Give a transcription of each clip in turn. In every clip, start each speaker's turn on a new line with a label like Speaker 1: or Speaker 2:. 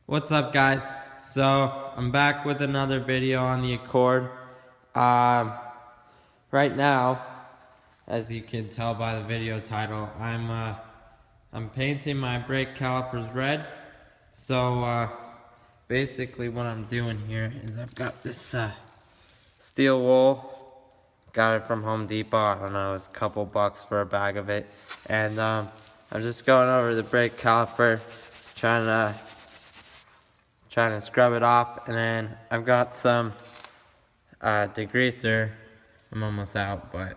Speaker 1: What's up, guys? So I'm back with another video on the Accord. Um, right now, as you can tell by the video title, I'm painting my brake calipers red. So basically, what I'm doing here is I've got this steel wool. Got it from Home Depot. I don't know, it was a couple bucks for a bag of it, and I'm just going over the brake caliper, trying to scrub it off, and then I've got some degreaser. I'm almost out, but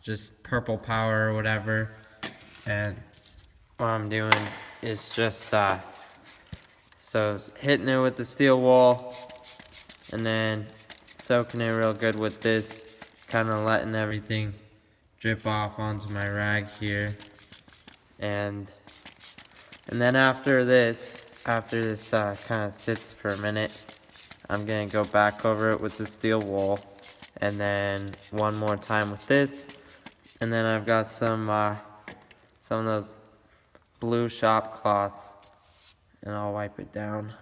Speaker 1: just purple power or whatever. And what I'm doing is just hitting it with the steel wool, and then soaking it real good with this, kind of letting everything drip off onto my rag here, and then after this kind of sits for a minute, I'm gonna go back over it with the steel wool, and then one more time with this, and then I've got some of those blue shop cloths, and I'll wipe it down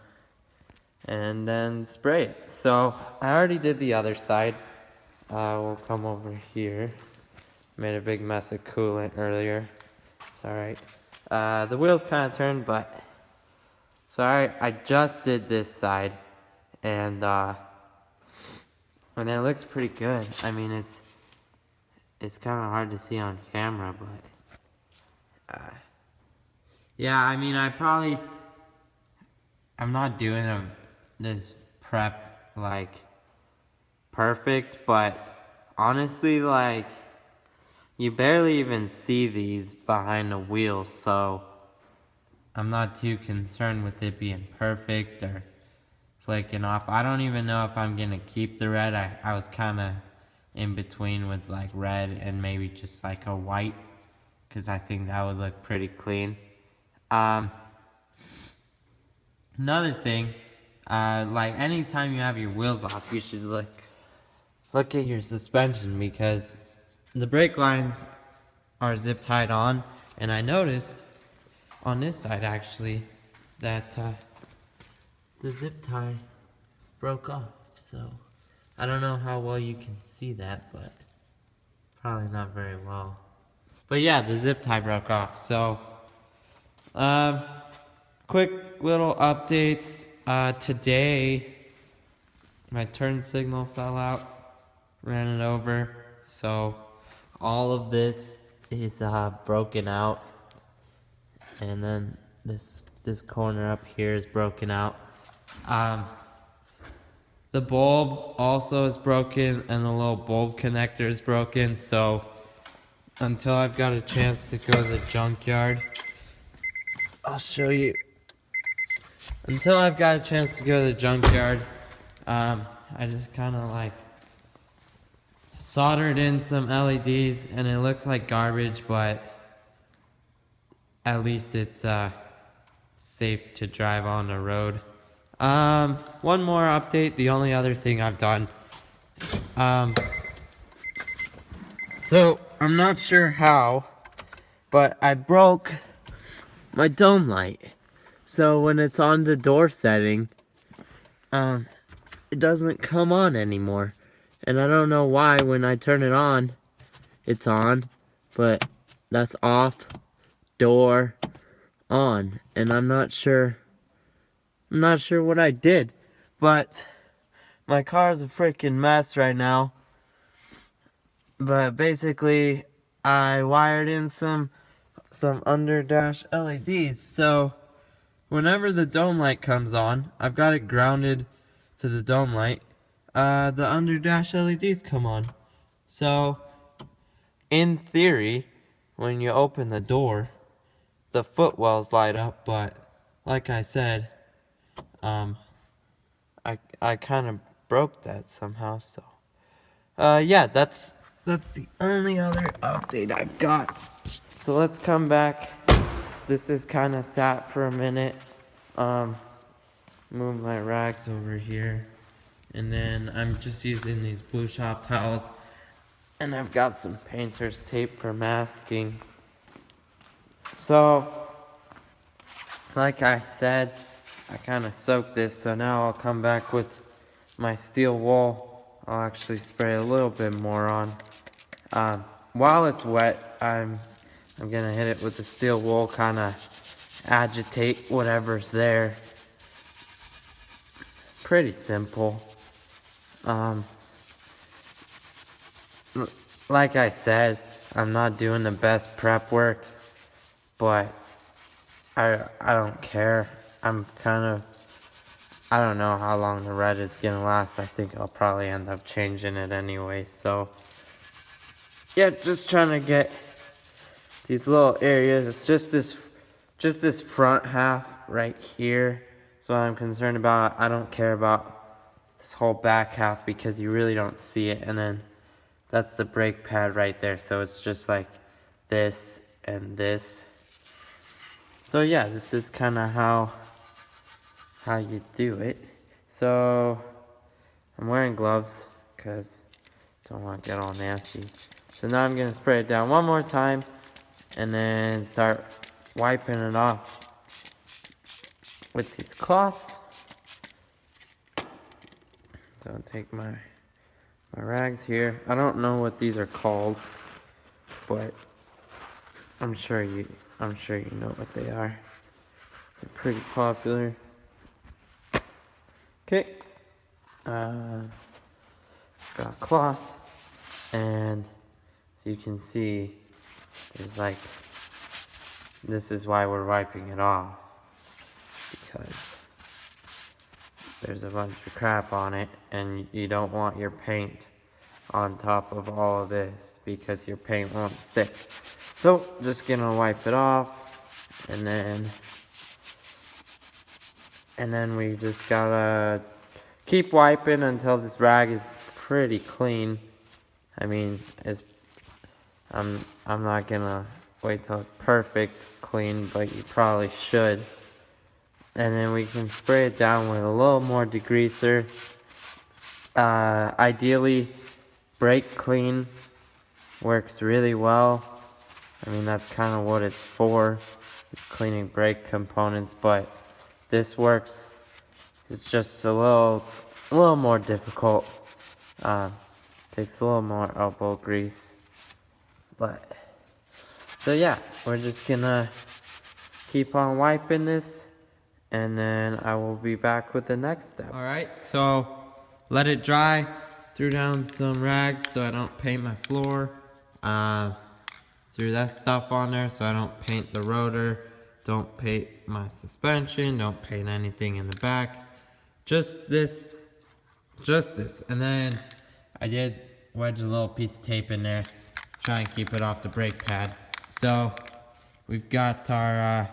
Speaker 1: and then spray it. So I already did the other side. We'll come over here. Made a big mess of coolant earlier. It's alright. The wheels kind of turned, but so I just did this side, and it looks pretty good. I mean, it's kind of hard to see on camera, but yeah. I mean, I'm not doing this prep like perfect, but honestly, like, you barely even see these behind the wheels, so I'm not too concerned with it being perfect or flaking off. I don't even know if I'm gonna keep the red. I was kind of in between with like red and maybe just like a white, because I think that would look pretty clean. Another thing, like anytime you have your wheels off, you should look at your suspension, because the brake lines are zip tied on, and I noticed on this side actually that the zip tie broke off. So I don't know how well you can see that, but probably not very well. But yeah, the zip tie broke off. So quick little updates. Today my turn signal fell out, ran it over, so all of this is broken out, and then this corner up here is broken out. The bulb also is broken, and the little bulb connector is broken. So until I've got a chance to go to the junkyard, I'll show you. Until I've got a chance to go to the junkyard, I just kind of like soldered in some LEDs, and it looks like garbage, but at least it's safe to drive on the road. One more update. The only other thing I've done, so I'm not sure how, but I broke my dome light. So when it's on the door setting, it doesn't come on anymore. And I don't know why when I turn it on, it's on, but that's off, door, on. And I'm not sure what I did, but my car's a freaking mess right now. But basically, I wired in some under dash LEDs, so whenever the dome light comes on, I've got it grounded to the dome light, the under dash LEDs come on. So in theory, when you open the door, the footwells light up, but like I said, I kind of broke that somehow. So yeah, that's the only other update I've got. So let's come back. This is kind of sat for a minute. Move my rags over here, and then I'm just using these blue shop towels, and I've got some painter's tape for masking. So like I said, I kind of soaked this, so now I'll come back with my steel wool. I'll actually spray a little bit more on. While it's wet, I'm gonna hit it with the steel wool, kind of agitate whatever's there. Pretty simple. Like I said, I'm not doing the best prep work, but I don't care. I don't know how long the red is gonna last. I think I'll probably end up changing it anyway. So yeah, just trying to get these little areas. It's just this front half right here. So I'm concerned about. I don't care about this whole back half because you really don't see it. And then that's the brake pad right there. So it's just like this and this. So yeah, this is kind of how you do it. So I'm wearing gloves because I don't want to get all nasty. So now I'm gonna spray it down one more time and then start wiping it off with these cloths. So I'll take my rags here. I don't know what these are called, but I'm sure you know what they are. They're pretty popular. Okay, got a cloth, and as you can see, there's like, this is why we're wiping it off, because there's a bunch of crap on it, and you don't want your paint on top of all of this, because your paint won't stick. So, just gonna wipe it off, and then we just gotta keep wiping until this rag is pretty clean. I mean, I'm not gonna wait till it's perfect clean, but you probably should. And then we can spray it down with a little more degreaser. Ideally, brake clean works really well. I mean, that's kind of what it's for. It's cleaning brake components, but this works. It's just a little more difficult. Takes a little more elbow grease. But so yeah, we're just gonna keep on wiping this, and then I will be back with the next step. Alright, so let it dry. Threw down some rags so I don't paint my floor. Threw that stuff on there so I don't paint the rotor. Don't paint my suspension. Don't paint anything in the back. Just this. And then I did wedge a little piece of tape in there. Try and keep it off the brake pad. So we've got our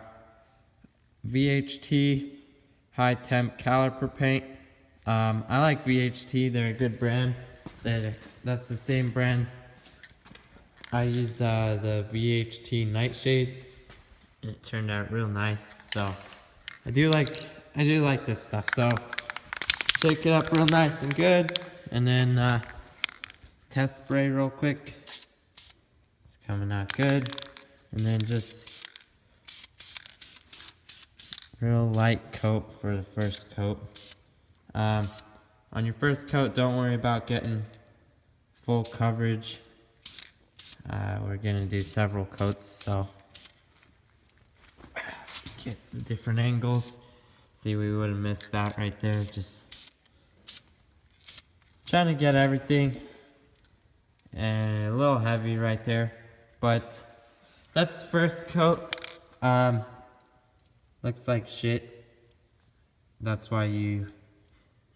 Speaker 1: VHT high temp caliper paint. I like VHT. They're a good brand. That's the same brand. I used the VHT nightshades, and it turned out real nice. So I do like this stuff. So shake it up real nice and good, and then test spray real quick. It's coming out good, and then just real light coat for the first coat. On your first coat, don't worry about getting full coverage. We're gonna do several coats, so get the different angles. See, we would have missed that right there. Just trying to get everything, and a little heavy right there, but that's the first coat. Looks like shit. That's why you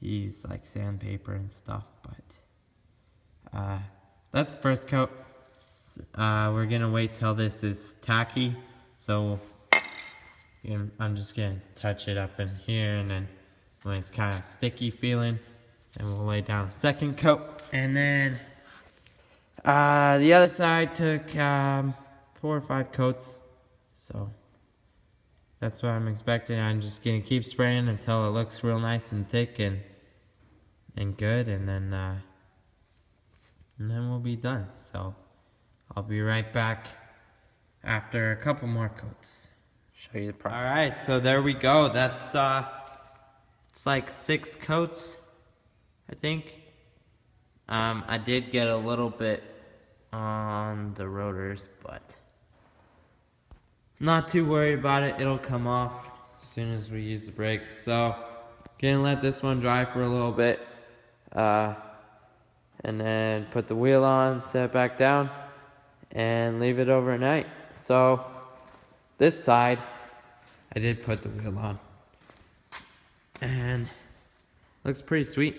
Speaker 1: use like sandpaper and stuff, but that's the first coat. We're gonna wait till this is tacky, so I'm just gonna touch it up in here, and then when it's kind of sticky feeling, and we'll lay down a second coat. And then the other side took 4 or 5 coats, so that's what I'm expecting. I'm just gonna keep spraying until it looks real nice and thick and good, and then we'll be done. So I'll be right back after a couple more coats. Show you the process. Alright, so there we go. That's It's like 6 coats, I think. I did get a little bit on the rotors, but not too worried about it. It'll come off as soon as we use the brakes. So, gonna let this one dry for a little bit, and then put the wheel on, set it back down, and leave it overnight. So, this side, I did put the wheel on, and looks pretty sweet.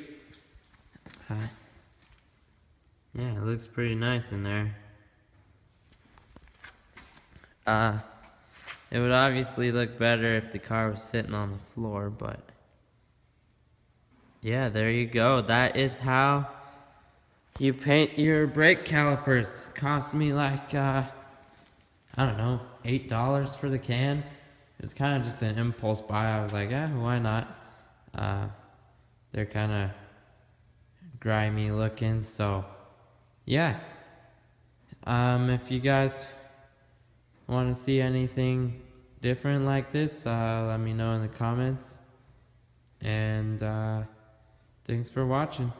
Speaker 1: Yeah, it looks pretty nice in there. It would obviously look better if the car was sitting on the floor, but yeah, there you go. That is how you paint your brake calipers. It cost me like, I don't know, $8 for the can. It was kind of just an impulse buy. I was like, why not? They're kind of grimy looking, so yeah. If you guys want to see anything different like this, let me know in the comments. And thanks for watching.